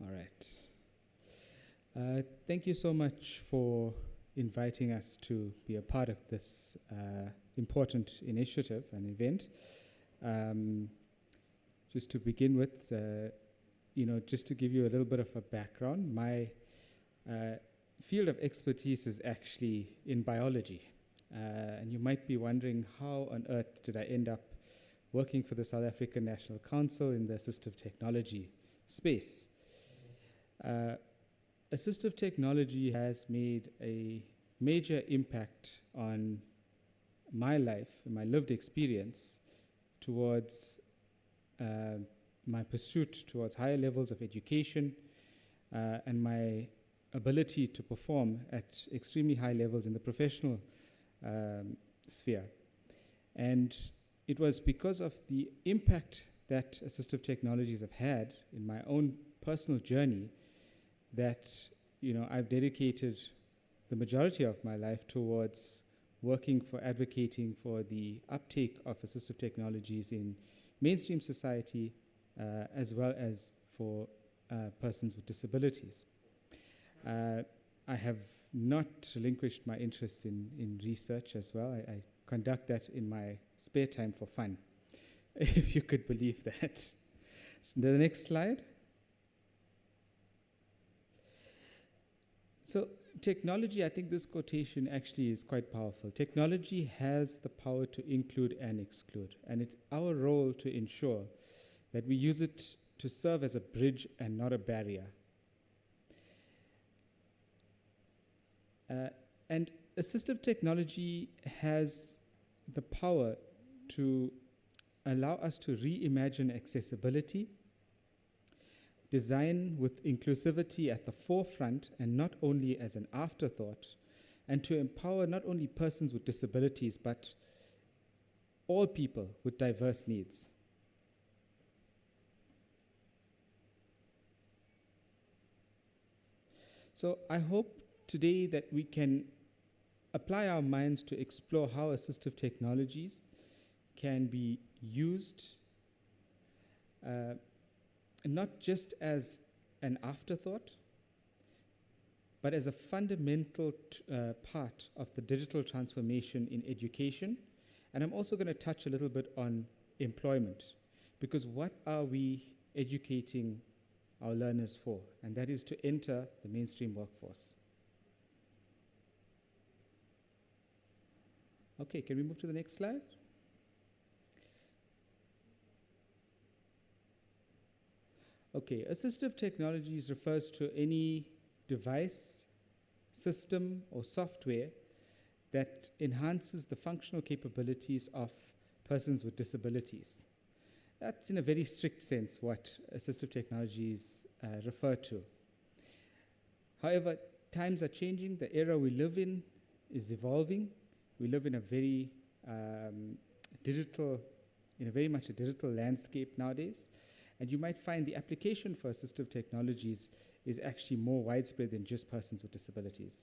All right. Thank you so much for inviting us to be a part of this important initiative and event. Just to begin with, just to give you a little bit of a background, my field of expertise is actually in biology. And you might be wondering, how on earth did I end up working for the South African National Council in the assistive technology space? Assistive technology has made a major impact on my life and my lived experience towards my pursuit towards higher levels of education and my ability to perform at extremely high levels in the professional sphere. And it was because of the impact that assistive technologies have had in my own personal journey that I've dedicated the majority of my life towards working for advocating for the uptake of assistive technologies in mainstream society as well as for persons with disabilities. I have not relinquished my interest in research as well. I conduct that in my spare time for fun, if you could believe that. So the next slide. So technology, I think this quotation actually is quite powerful. Technology has the power to include and exclude, and it's our role to ensure that we use it to serve as a bridge and not a barrier. And assistive technology has the power to allow us to reimagine accessibility, design with inclusivity at the forefront and not only as an afterthought, and to empower not only persons with disabilities, but all people with diverse needs. So I hope today that we can apply our minds to explore how assistive technologies can be used not just as an afterthought, but as a fundamental part of the digital transformation in education. And I'm also going to touch a little bit on employment, because what are we educating our learners for? And that is to enter the mainstream workforce. Okay, can we move to the next slide? Okay, assistive technologies refers to any device, system, or software that enhances the functional capabilities of persons with disabilities. That's in a very strict sense what assistive technologies refer to. However, times are changing. The era we live in is evolving. We live in a very very much a digital landscape nowadays. And you might find the application for assistive technologies is actually more widespread than just persons with disabilities.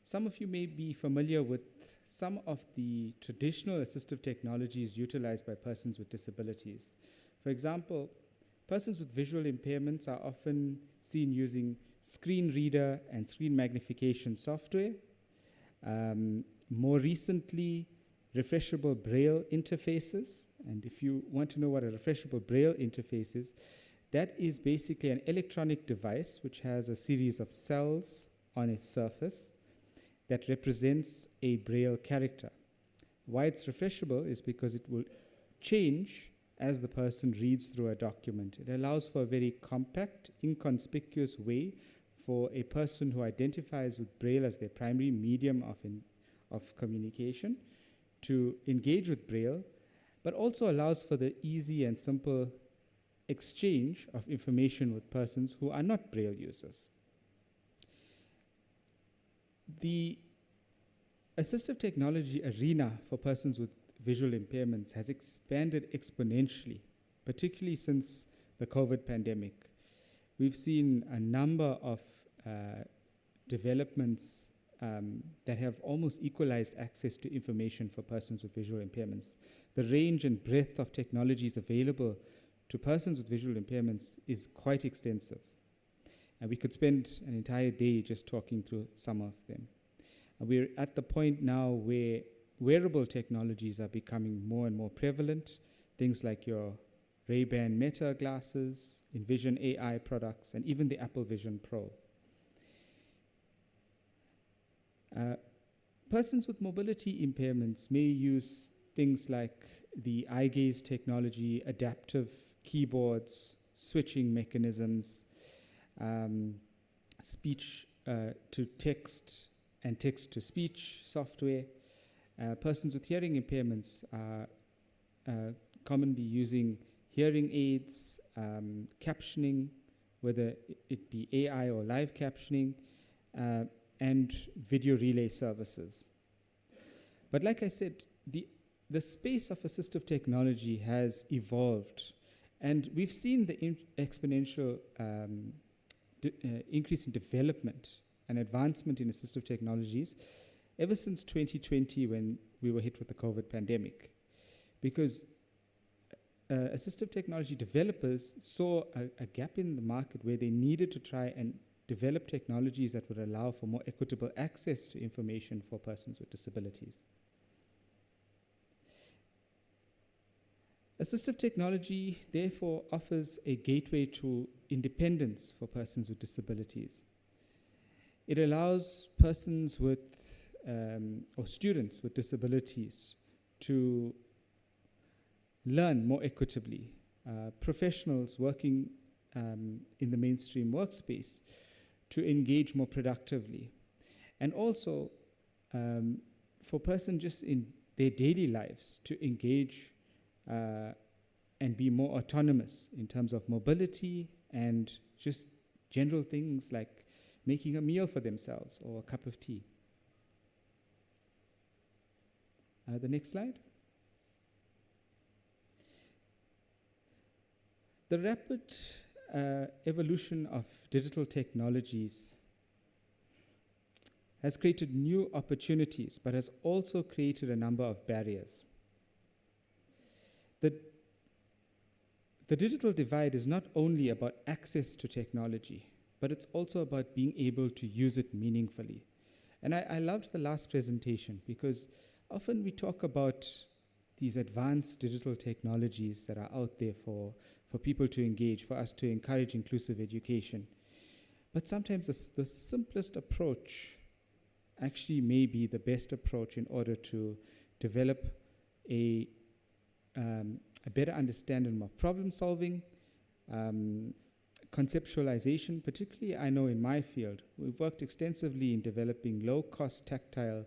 Some of you may be familiar with some of the traditional assistive technologies utilized by persons with disabilities. For example, persons with visual impairments are often seen using screen reader and screen magnification software. More recently, refreshable braille interfaces. And if you want to know what a refreshable braille interface is, that is basically an electronic device which has a series of cells on its surface that represents a braille character. Why it's refreshable is because it will change as the person reads through a document. It allows for a very compact, inconspicuous way for a person who identifies with braille as their primary medium of communication to engage with braille, but also allows for the easy and simple exchange of information with persons who are not braille users. The assistive technology arena for persons with visual impairments has expanded exponentially, particularly since the COVID pandemic. We've seen a number of developments that have almost equalized access to information for persons with visual impairments. The range and breadth of technologies available to persons with visual impairments is quite extensive. And we could spend an entire day just talking through some of them. And we're at the point now where wearable technologies are becoming more and more prevalent. Things like your Ray-Ban Meta glasses, Envision AI products, and even the Apple Vision Pro. Persons with mobility impairments may use things like the eye gaze technology, adaptive keyboards, switching mechanisms, speech to text and text to speech software. Persons with hearing impairments are commonly using hearing aids, captioning, whether it be AI or live captioning, and video relay services. But like I said, the space of assistive technology has evolved, and we've seen the exponential increase in development and advancement in assistive technologies ever since 2020, when we were hit with the COVID pandemic. Because assistive technology developers saw a gap in the market where they needed to try and develop technologies that would allow for more equitable access to information for persons with disabilities. Assistive technology, therefore, offers a gateway to independence for persons with disabilities. It allows persons with, or students with disabilities to learn more equitably. Professionals working in the mainstream workspace to engage more productively. And also, for persons just in their daily lives to engage and be more autonomous in terms of mobility and just general things like making a meal for themselves or a cup of tea. The next slide. The rapid evolution of digital technologies has created new opportunities, but has also created a number of barriers. The digital divide is not only about access to technology, but it's also about being able to use it meaningfully. And I loved the last presentation, because often we talk about these advanced digital technologies that are out there for people to engage, for us to encourage inclusive education. But sometimes the simplest approach actually may be the best approach in order to develop a better understanding of problem solving, conceptualization. Particularly, I know in my field, we've worked extensively in developing low-cost tactile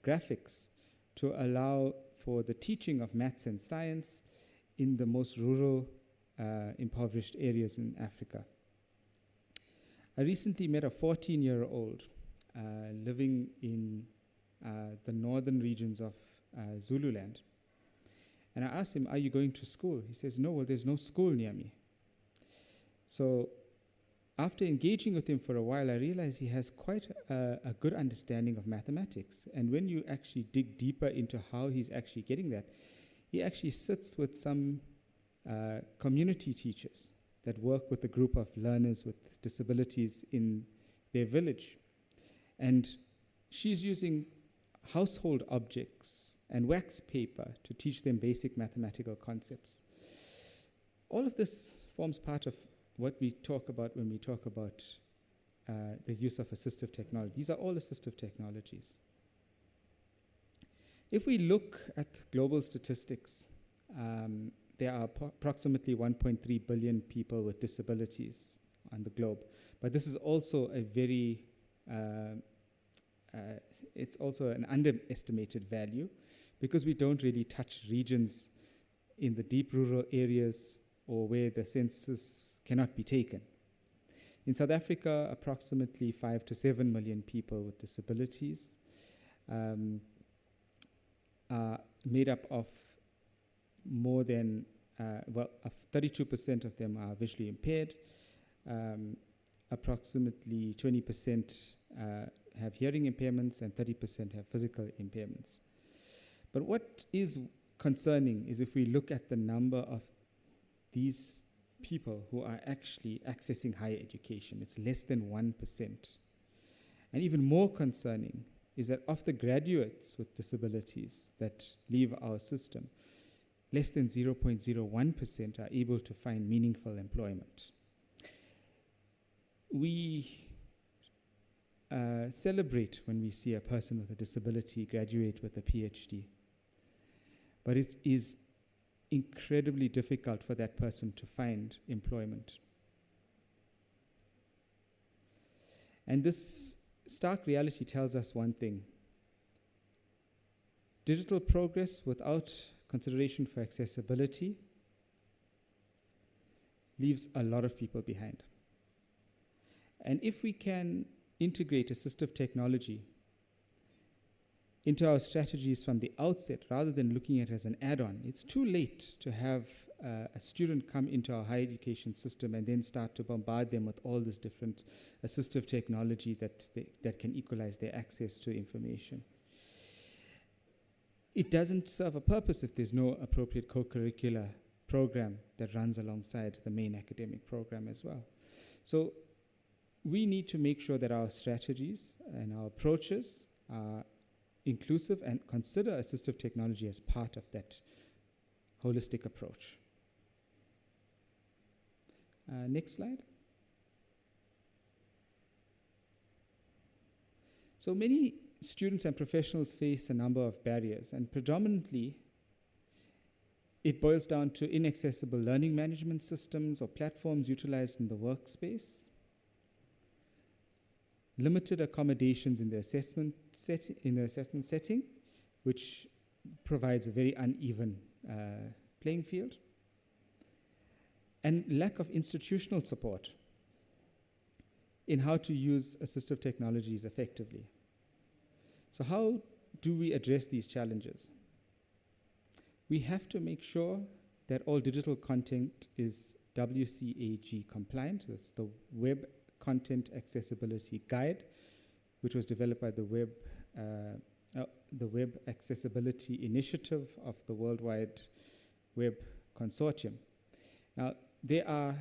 graphics to allow for the teaching of maths and science in the most rural, impoverished areas in Africa. I recently met a 14-year-old living in the northern regions of Zululand. And I asked him, "Are you going to school?" He says, "No, well, there's no school near me." So after engaging with him for a while, I realized he has quite a good understanding of mathematics. And when you actually dig deeper into how he's actually getting that, he actually sits with some community teachers that work with a group of learners with disabilities in their village. And she's using household objects and wax paper to teach them basic mathematical concepts. All of this forms part of what we talk about when we talk about the use of assistive technology. These are all assistive technologies. If we look at global statistics, there are approximately 1.3 billion people with disabilities on the globe. But this is also a very, it's also an underestimated value, because we don't really touch regions in the deep rural areas or where the census cannot be taken. In South Africa, approximately 5 to 7 million people with disabilities are made up of more than, 32% of them are visually impaired. Approximately 20% have hearing impairments, and 30% have physical impairments. But what is concerning is if we look at the number of these people who are actually accessing higher education. It's less than 1%. And even more concerning is that of the graduates with disabilities that leave our system, less than 0.01% are able to find meaningful employment. We celebrate when we see a person with a disability graduate with a PhD, but it is incredibly difficult for that person to find employment. And this stark reality tells us one thing: digital progress without consideration for accessibility leaves a lot of people behind. And if we can integrate assistive technology into our strategies from the outset, rather than looking at it as an add-on, it's too late to have a student come into our higher education system and then start to bombard them with all this different assistive technology that can equalize their access to information. It doesn't serve a purpose if there's no appropriate co-curricular program that runs alongside the main academic program as well. So we need to make sure that our strategies and our approaches are inclusive and consider assistive technology as part of that holistic approach. Next slide. So many students and professionals face a number of barriers, and predominantly it boils down to inaccessible learning management systems or platforms utilized in the workspace, limited accommodations in the assessment setting, which provides a very uneven playing field, and lack of institutional support in how to use assistive technologies effectively. So how do we address these challenges? We have to make sure that all digital content is WCAG compliant. That's the Web Content Accessibility Guide, which was developed by the Web Accessibility Initiative of the Worldwide Web Consortium. Now, there are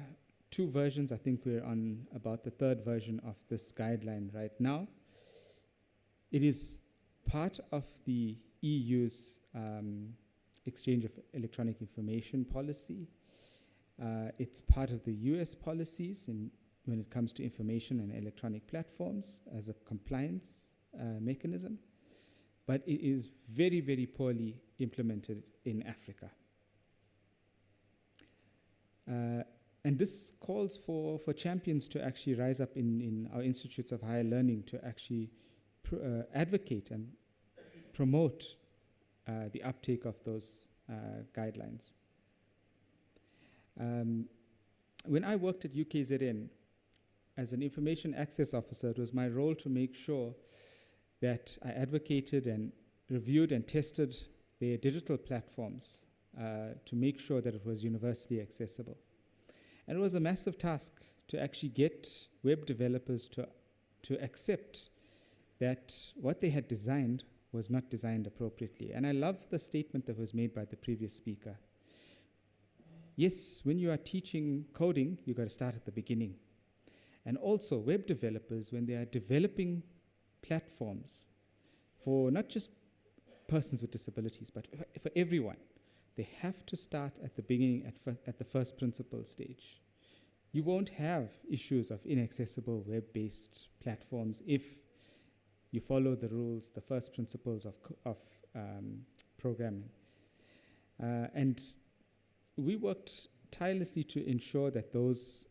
2 versions. I think we're on about the 3rd version of this guideline right now. It is part of the EU's Exchange of Electronic Information policy. It's part of the US policies when it comes to information and electronic platforms as a compliance mechanism, but it is very, very poorly implemented in Africa. And this calls for champions to actually rise up in our institutes of higher learning to actually advocate and promote the uptake of those guidelines. When I worked at UKZN as an information access officer, it was my role to make sure that I advocated and reviewed and tested their digital platforms to make sure that it was universally accessible. And it was a massive task to actually get web developers to accept that what they had designed was not designed appropriately. And I love the statement that was made by the previous speaker. Yes, when you are teaching coding, you've got to start at the beginning. And also, web developers, when they are developing platforms for not just persons with disabilities, but for everyone, they have to start at the beginning, at the first principle stage. You won't have issues of inaccessible web-based platforms if you follow the rules, the first principles of programming. And we worked tirelessly to ensure that those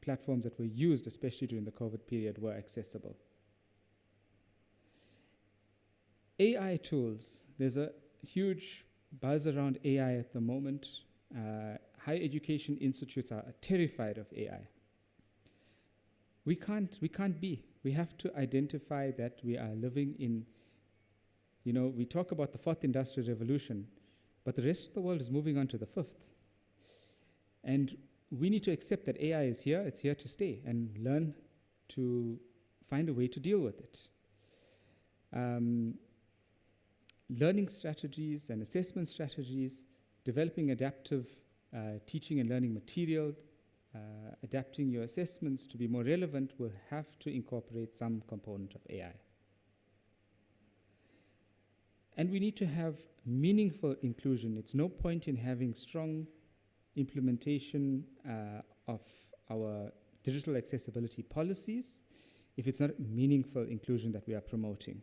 platforms that were used, especially during the COVID period, were accessible. AI tools, there's a huge buzz around AI at the moment. Higher education institutes are terrified of AI. We can't be. We have to identify that we are living in, we talk about the 4th industrial revolution, but the rest of the world is moving on to the 5th. And we need to accept that AI is here, it's here to stay, and learn to find a way to deal with it. Learning strategies and assessment strategies, developing adaptive teaching and learning material, adapting your assessments to be more relevant will have to incorporate some component of AI. And we need to have meaningful inclusion. It's no point in having strong implementation of our digital accessibility policies if it's not meaningful inclusion that we are promoting.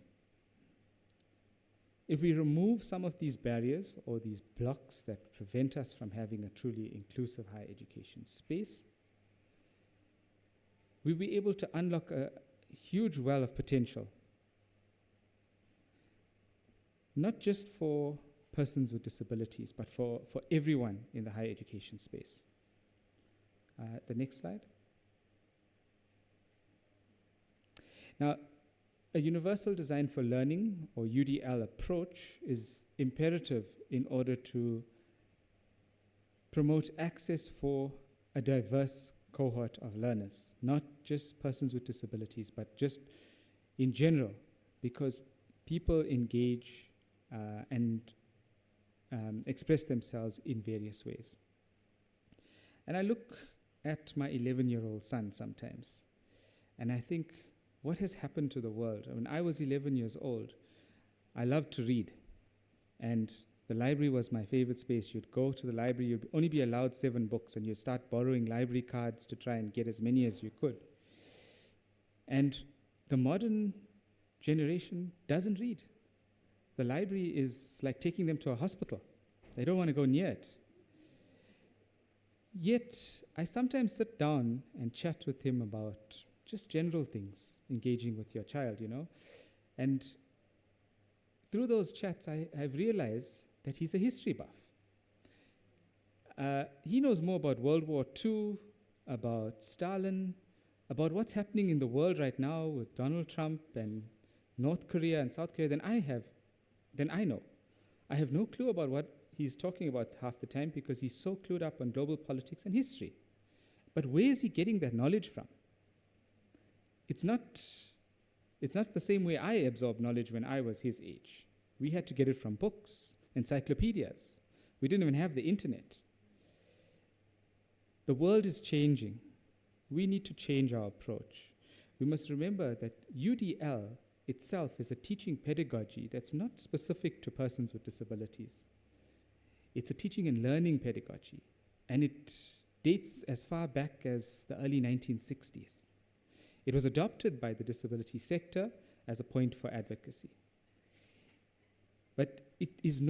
If we remove some of these barriers or these blocks that prevent us from having a truly inclusive higher education space, we'll be able to unlock a huge well of potential, not just for persons with disabilities, but for everyone in the higher education space. The next slide. Now, a universal design for learning, or UDL approach, is imperative in order to promote access for a diverse cohort of learners, not just persons with disabilities, but just in general, because people engage and express themselves in various ways. And I look at my 11-year-old son sometimes, and I think, what has happened to the world? When I was 11 years old, I loved to read, and the library was my favorite space. You'd go to the library, you'd only be allowed 7 books, and you'd start borrowing library cards to try and get as many as you could. And the modern generation doesn't read. The library is like taking them to a hospital. They don't want to go near it. Yet, I sometimes sit down and chat with him about just general things, engaging with your child, you know. And through those chats, I've realized that he's a history buff. He knows more about World War II, about Stalin, about what's happening in the world right now with Donald Trump and North Korea and South Korea than I know. I have no clue about what he's talking about half the time because he's so clued up on global politics and history. But where is he getting that knowledge from? It's not the same way I absorbed knowledge when I was his age. We had to get it from books, encyclopedias. We didn't even have the internet. The world is changing. We need to change our approach. We must remember that UDL itself is a teaching pedagogy that's not specific to persons with disabilities. It's a teaching and learning pedagogy, and it dates as far back as the early 1960s. It was adopted by the disability sector as a point for advocacy. But it is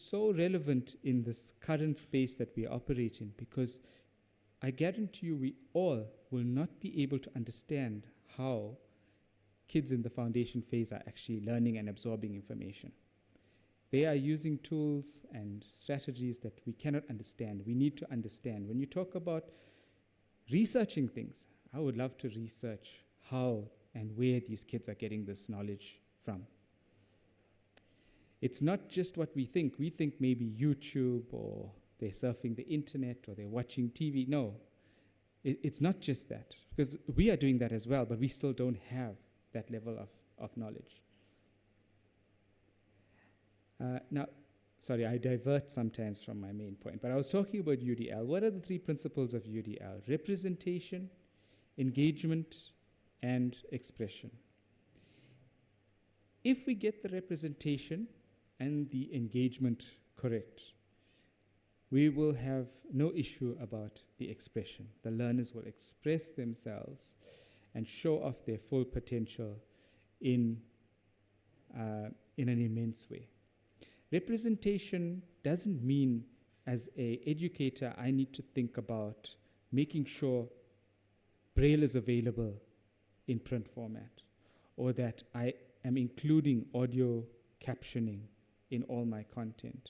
so relevant in this current space that we operate in, because I guarantee you we all will not be able to understand how kids in the foundation phase are actually learning and absorbing information. They are using tools and strategies that we cannot understand. We need to understand. When you talk about researching things, I would love to research how and where these kids are getting this knowledge from. It's not just what we think. We think maybe YouTube, or they're surfing the internet, or they're watching TV. No, it's not just that, because we are doing that as well, but we still don't have that level of knowledge. Now, sorry, I divert sometimes from my main point, but I was talking about UDL. What are the 3 principles of UDL? Representation, engagement, and expression. If we get the representation and the engagement correct, we will have no issue about the expression. The learners will express themselves and show off their full potential in an immense way. Representation doesn't mean, as an educator, I need to think about making sure Braille is available in print format, or that I am including audio captioning in all my content.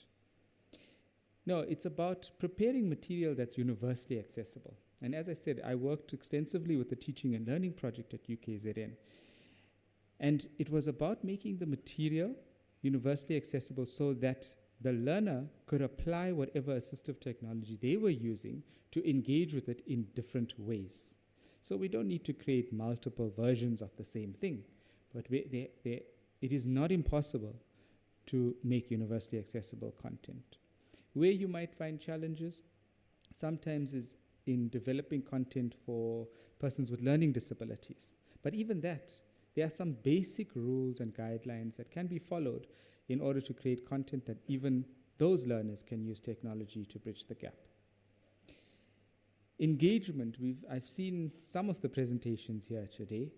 No, it's about preparing material that's universally accessible. And as I said, I worked extensively with the Teaching and Learning Project at UKZN. And it was about making the material universally accessible so that the learner could apply whatever assistive technology they were using to engage with it in different ways. So we don't need to create multiple versions of the same thing, but it is not impossible to make universally accessible content. Where you might find challenges sometimes is in developing content for persons with learning disabilities. But even that, there are some basic rules and guidelines that can be followed in order to create content that even those learners can use technology to bridge the gap. Engagement, I've seen some of the presentations here today,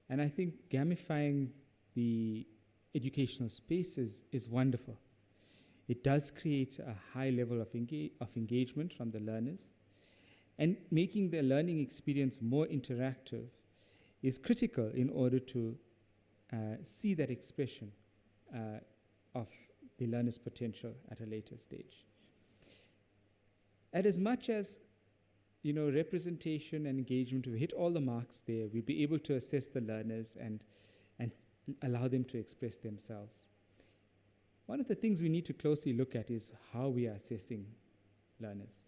and I think gamifying the educational spaces is wonderful. It does create a high level of engagement from the learners, and making the learning experience more interactive is critical in order to see that expression of the learner's potential at a later stage. And as much as representation and engagement, we hit all the marks there, we'll be able to assess the learners and allow them to express themselves. One of the things we need to closely look at is how we are assessing learners.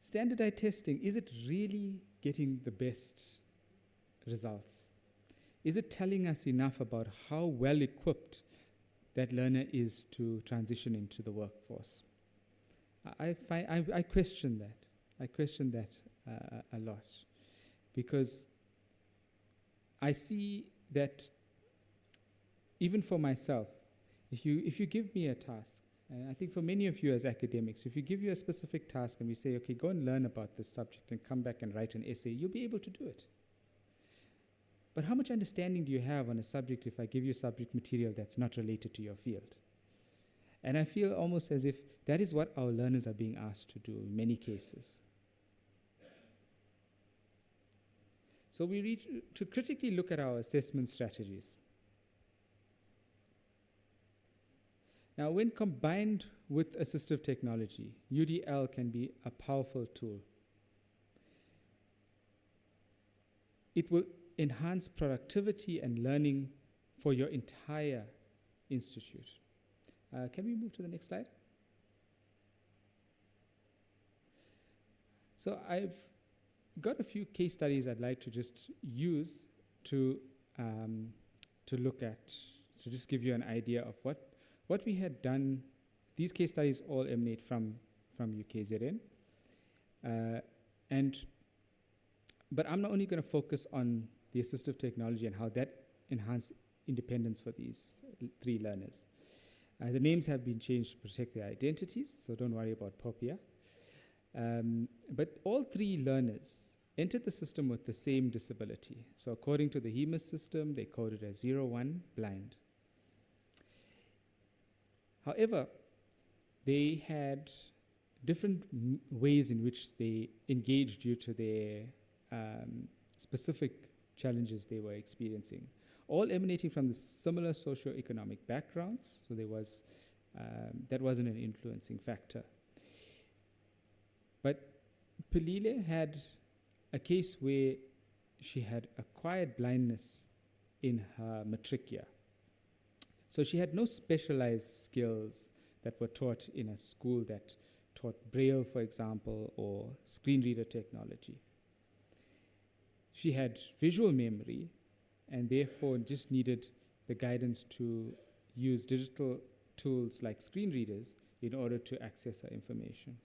Standardized testing, is it really getting the best results? Is it telling us enough about how well equipped that learner is to transition into the workforce? I question that. I question that a lot, because I see that even for myself, if you give me a task, and I think for many of you as academics, if you give you a specific task and we say, okay, go and learn about this subject and come back and write an essay, you'll be able to do it. But how much understanding do you have on a subject if I give you subject material that's not related to your field? And I feel almost as if that is what our learners are being asked to do in many cases. So we need to critically look at our assessment strategies. Now, when combined with assistive technology, UDL can be a powerful tool. It will enhance productivity and learning for your entire institute. Can we move to the next slide? So I've got a few case studies I'd like to just use to look at, to just give you an idea of what we had done. These case studies all emanate from UKZN. But I'm not only going to focus on the assistive technology and how that enhanced independence for these three learners. The names have been changed to protect their identities, so don't worry about Popia. But all three learners entered the system with the same disability. So according to the HEMIS system, they coded as 0-1 blind. However, they had different ways in which they engaged due to their specific challenges they were experiencing, all emanating from the similar socioeconomic backgrounds, so there was, that wasn't an influencing factor. But Pelile had a case where she had acquired blindness in her matric year. So she had no specialized skills that were taught in a school that taught Braille, for example, or screen reader technology. She had visual memory and therefore just needed the guidance to use digital tools like screen readers in order to access her information.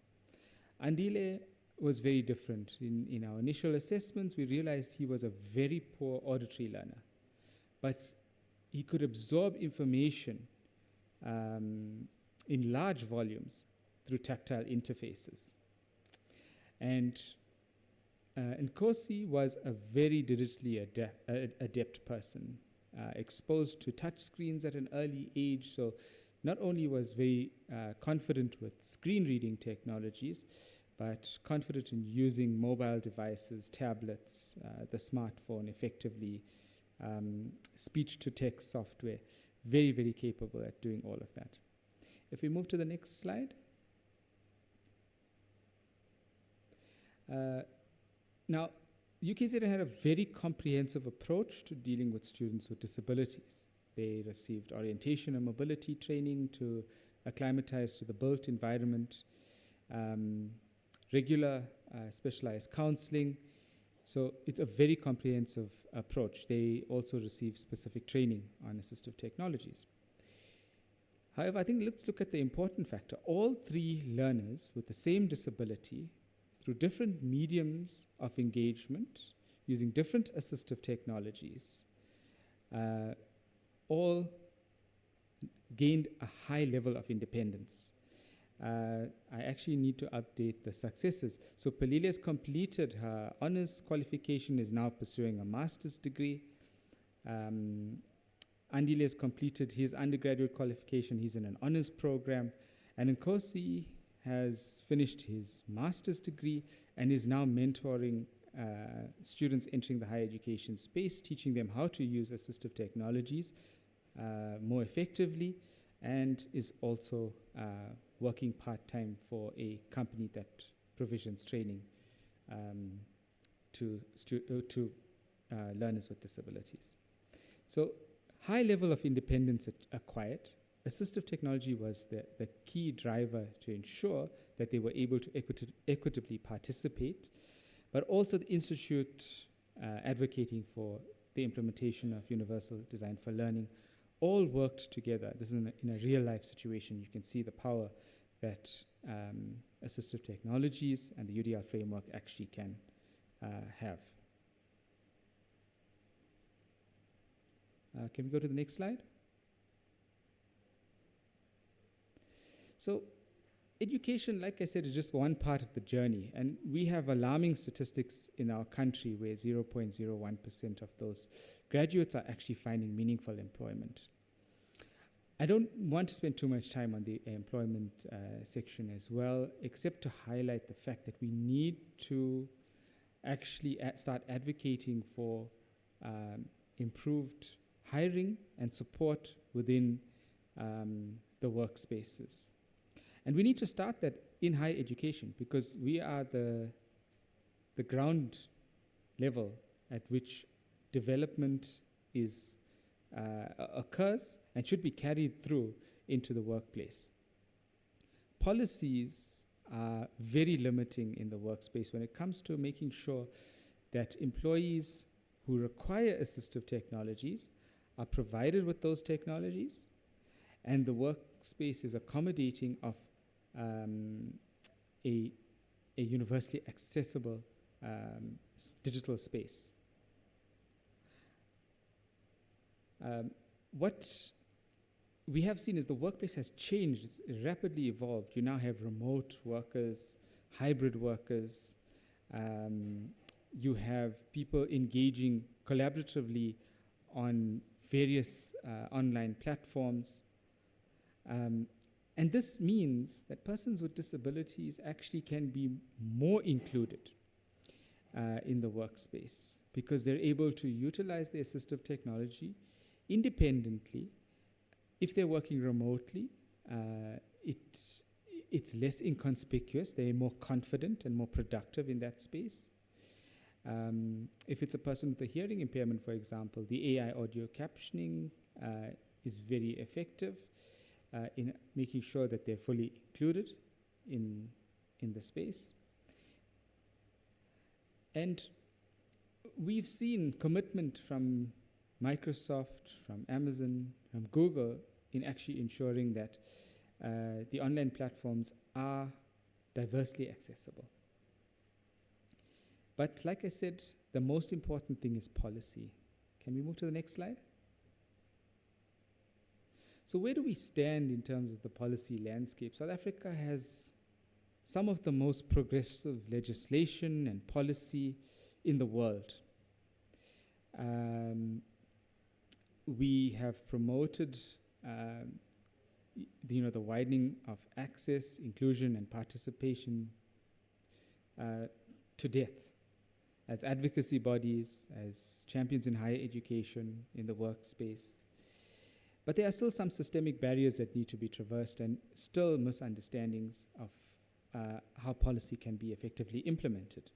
Andile was very different. In our initial assessments, we realized he was a very poor auditory learner, but he could absorb information in large volumes through tactile interfaces. And Nkosi was a very digitally adept person, exposed to touch screens at an early age, so not only was very confident with screen reading technologies, but confident in using mobile devices, tablets, the smartphone effectively, speech-to-text software, very, very capable at doing all of that. If we move to the next slide. Now, UKZN had a very comprehensive approach to dealing with students with disabilities. They received orientation and mobility training to acclimatize to the built environment, regular specialized counseling. So it's a very comprehensive approach. They also received specific training on assistive technologies. However, I think let's look at the important factor. All three learners with the same disability, through different mediums of engagement, using different assistive technologies, all gained a high level of independence. I actually need to update the successes. So Palila has completed her honors qualification, is now pursuing a master's degree. Andile has completed his undergraduate qualification. He's in an honors program. And Nkosi has finished his master's degree and is now mentoring students entering the higher education space, teaching them how to use assistive technologies more effectively, and is also working part-time for a company that provisions training to learners with disabilities. So high level of independence acquired. Assistive technology was the key driver to ensure that they were able to equitably participate, but also the Institute advocating for the implementation of universal design for learning all worked together. This is in a real-life situation. You can see the power that assistive technologies and the UDL framework actually can have. Can we go to the next slide? So education, like I said, is just one part of the journey. And we have alarming statistics in our country where 0.01% of those graduates are actually finding meaningful employment. I don't want to spend too much time on the employment section as well, except to highlight the fact that we need to actually start advocating for improved hiring and support within the workspaces. And we need to start that in higher education, because we are the ground level at which development is occurs and should be carried through into the workplace. Policies are very limiting in the workspace when it comes to making sure that employees who require assistive technologies are provided with those technologies, and the workspace is accommodating of a universally accessible digital space. What we have seen is the workplace has changed, it's rapidly evolved. You now have remote workers, hybrid workers. You have people engaging collaboratively on various online platforms. And this means that persons with disabilities actually can be more included in the workspace, because they're able to utilize the assistive technology independently. If they're working remotely, it's less inconspicuous. They're more confident and more productive in that space. If it's a person with a hearing impairment, for example, the AI audio captioning is very effective in making sure that they're fully included in the space. And we've seen commitment from Microsoft, from Amazon, from Google in actually ensuring that the online platforms are diversely accessible. But like I said, the most important thing is policy. Can we move to the next slide? So where do we stand in terms of the policy landscape? South Africa has some of the most progressive legislation and policy in the world. We have promoted the widening of access, inclusion, and participation to death as advocacy bodies, as champions in higher education, in the workspace. But there are still some systemic barriers that need to be traversed, and still misunderstandings of how policy can be effectively implemented.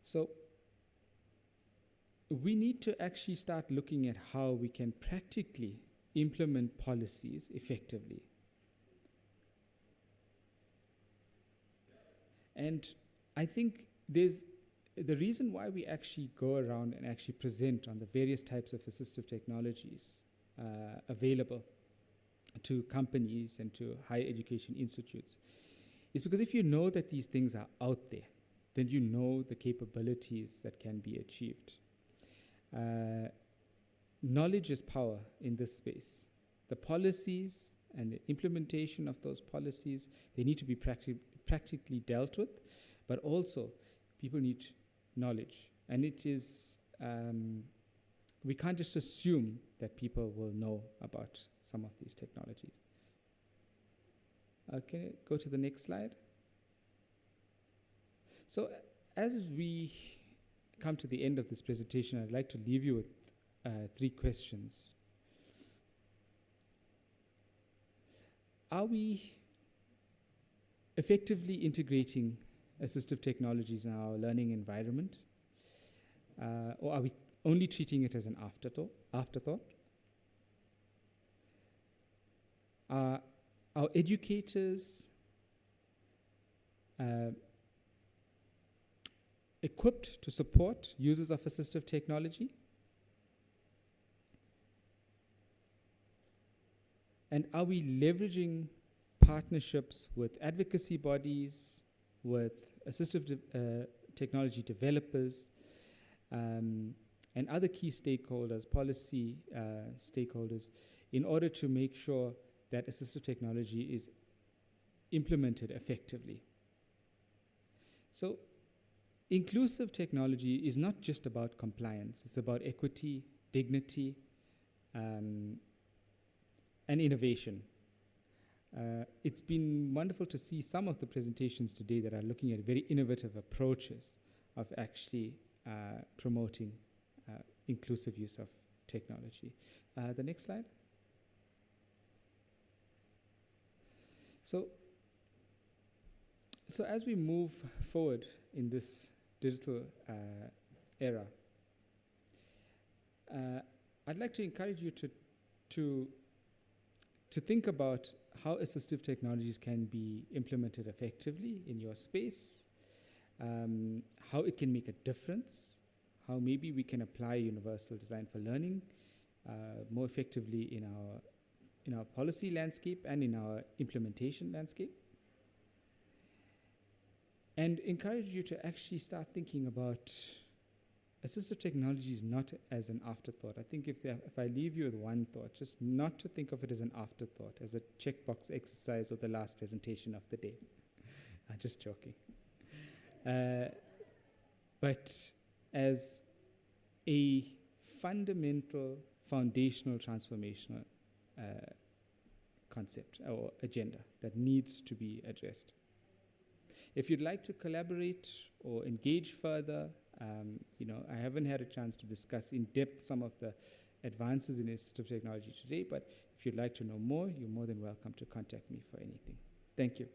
So we need to actually start looking at how we can practically implement policies effectively. And I think there's the reason why we actually go around and actually present on the various types of assistive technologies available to companies and to higher education institutes is because if you know that these things are out there, then you know the capabilities that can be achieved. Knowledge is power in this space. The policies and the implementation of those policies, they need to be practically dealt with, but also people need knowledge. And it is, we can't just assume that people will know about some of these technologies. Can you go to the next slide? So as we come to the end of this presentation, I'd like to leave you with 3 questions. Are we effectively integrating assistive technologies in our learning environment? Or are we only treating it as an afterthought? Are our educators equipped to support users of assistive technology? And are we leveraging partnerships with advocacy bodies, with assistive technology developers, and other key stakeholders, policy stakeholders, in order to make sure that assistive technology is implemented effectively? So, inclusive technology is not just about compliance. It's about equity, dignity, and innovation. It's been wonderful to see some of the presentations today that are looking at very innovative approaches of actually promoting inclusive use of technology. The next slide. So as we move forward in this digital era, I'd like to encourage you to think about how assistive technologies can be implemented effectively in your space, how it can make a difference, how maybe we can apply universal design for learning more effectively in our policy landscape and in our implementation landscape. And encourage you to actually start thinking about assistive technologies not as an afterthought. I think if I leave you with one thought, just not to think of it as an afterthought, as a checkbox exercise or the last presentation of the day. I'm just joking. But as a fundamental, foundational, transformational concept or agenda that needs to be addressed. If you'd like to collaborate or engage further, I haven't had a chance to discuss in depth some of the advances in assistive technology today, but if you'd like to know more, you're more than welcome to contact me for anything. Thank you.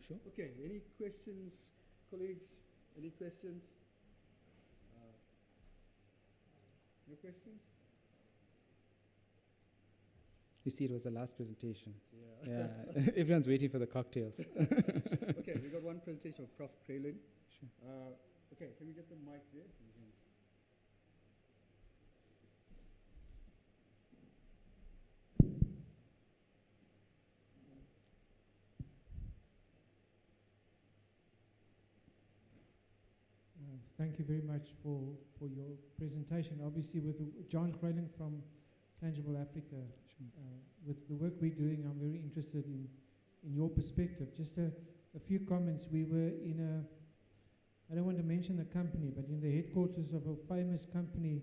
Sure. Okay, any questions, colleagues? Any questions? No questions? You see, it was the last presentation. Yeah. Yeah. Everyone's waiting for the cocktails. Okay, we got one presentation of Prof. Kralin. Sure. Okay, can we get the mic there? Thank you very much for your presentation. Obviously, with John Kralin from Tangible Africa, with the work we're doing, I'm very interested in your perspective. Just a few comments. We were in I don't want to mention the company, but in the headquarters of a famous company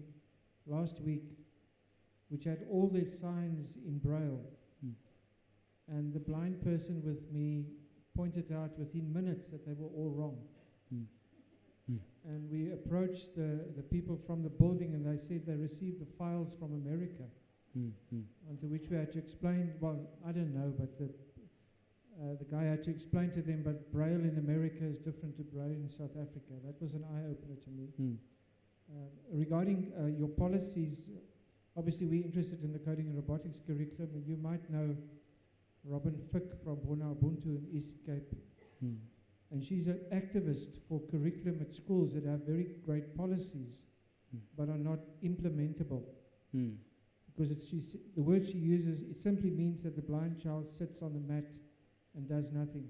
last week, which had all their signs in Braille. And the blind person with me pointed out within minutes that they were all wrong. And we approached the people from the building, and they said they received the files from America, onto which we had to explain, well, I don't know, but the guy had to explain to them, but Braille in America is different to Braille in South Africa. That was an eye-opener to me. Regarding your policies, obviously we're interested in the coding and robotics curriculum, and you might know Robin Fick from Bona Ubuntu in East Cape. And she's an activist for curriculum at schools that have very great policies, but are not implementable. Because the word she uses, it simply means that the blind child sits on the mat and does nothing.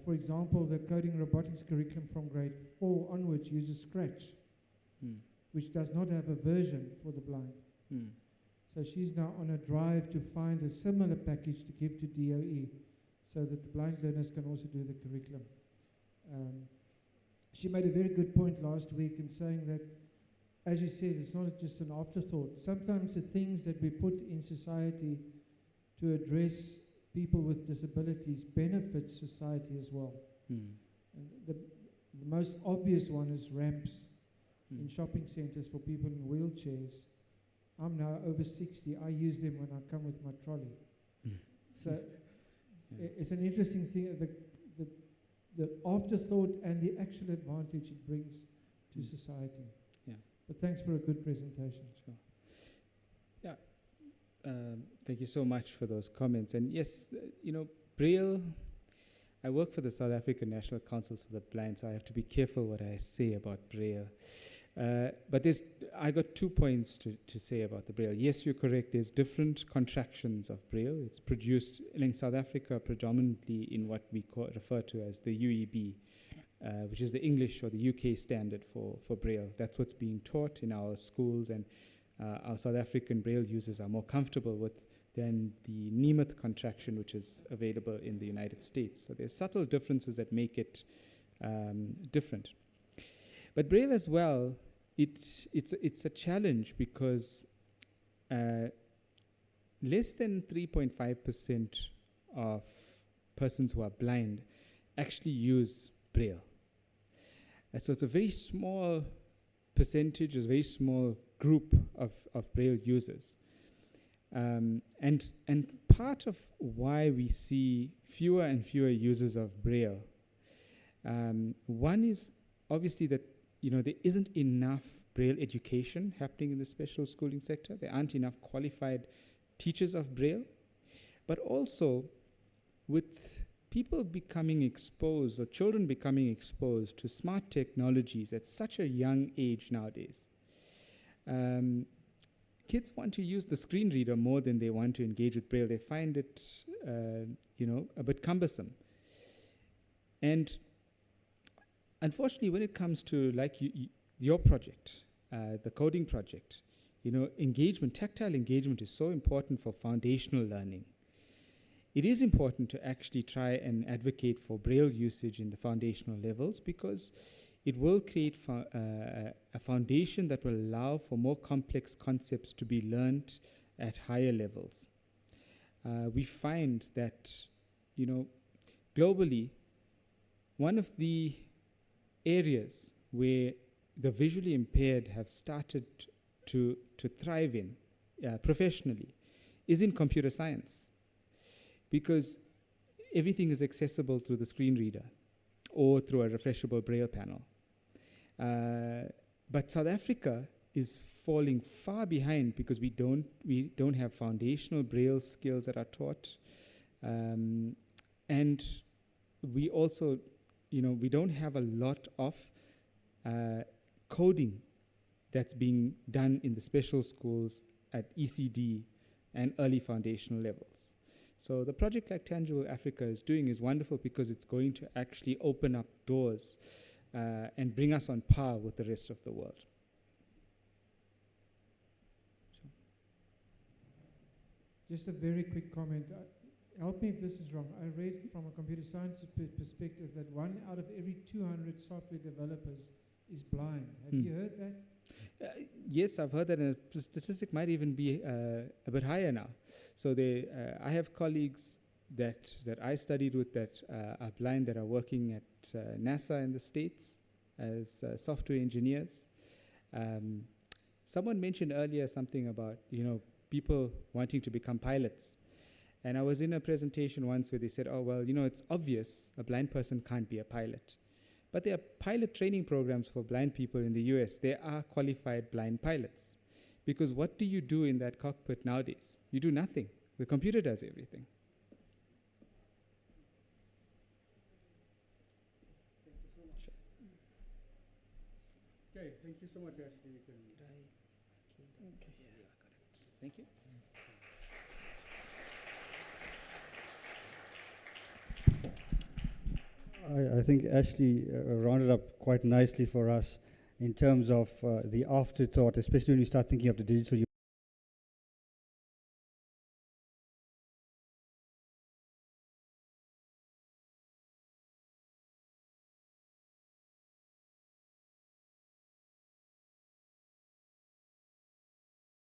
For example, the coding and robotics curriculum from grade 4 onwards uses Scratch, which does not have a version for the blind. So she's now on a drive to find a similar package to give to DOE so that the blind learners can also do the curriculum. She made a very good point last week in saying that, as you said, it's not just an afterthought. Sometimes the things that we put in society to address people with disabilities benefit society as well. And the most obvious one is ramps in shopping centers for people in wheelchairs. I'm now over 60. I use them when I come with my trolley. So it's an interesting thing, the afterthought and the actual advantage it brings to society. But thanks for a good presentation. Sure. Thank you so much for those comments. And yes, Braille, I work for the South African National Councils for the Blind, so I have to be careful what I say about Braille. But I got 2 points to say about the Braille. Yes, you're correct. There's different contractions of Braille. It's produced in South Africa predominantly in what we refer to as the UEB, which is the English or the UK standard for Braille. That's what's being taught in our schools, and our South African Braille users are more comfortable with than the Nemeth contraction, which is available in the United States. So there's subtle differences that make it different. But Braille as well, it's a challenge because less than 3.5% of persons who are blind actually use Braille. So it's a very small percentage, a very small group of Braille users. And part of why we see fewer and fewer users of Braille, one is obviously that there isn't enough Braille education happening in the special schooling sector. There aren't enough qualified teachers of Braille. But also, with people becoming exposed, or children becoming exposed to smart technologies at such a young age nowadays, kids want to use the screen reader more than they want to engage with Braille. They find it, a bit cumbersome. And unfortunately, when it comes to your project, the coding project, engagement, tactile engagement is so important for foundational learning. It is important to actually try and advocate for Braille usage in the foundational levels because it will create a foundation that will allow for more complex concepts to be learned at higher levels. We find that, globally, one of the areas where the visually impaired have started to thrive in professionally is in computer science, because everything is accessible through the screen reader or through a refreshable Braille panel. But South Africa is falling far behind because we don't have foundational Braille skills that are taught, and we also, we don't have a lot of coding that's being done in the special schools at ECD and early foundational levels. So the project like Tangible Africa is doing is wonderful because it's going to actually open up doors and bring us on par with the rest of the world. Just a very quick comment. Help me if this is wrong. I read from a computer science perspective that 1 out of every 200 software developers is blind. Have you heard that? Yes, I've heard that, and the statistic might even be a bit higher now. So I have colleagues that I studied with that are blind, that are working at NASA in the States as software engineers. Someone mentioned earlier something about people wanting to become pilots. And I was in a presentation once where they said, oh, well, it's obvious a blind person can't be a pilot. But there are pilot training programs for blind people in the US. There are qualified blind pilots. Because what do you do in that cockpit nowadays? You do nothing. The computer does everything. Okay, thank you so much, Ashley. You can Thank you. I think Ashley rounded up quite nicely for us in terms of the afterthought, especially when you start thinking of the digital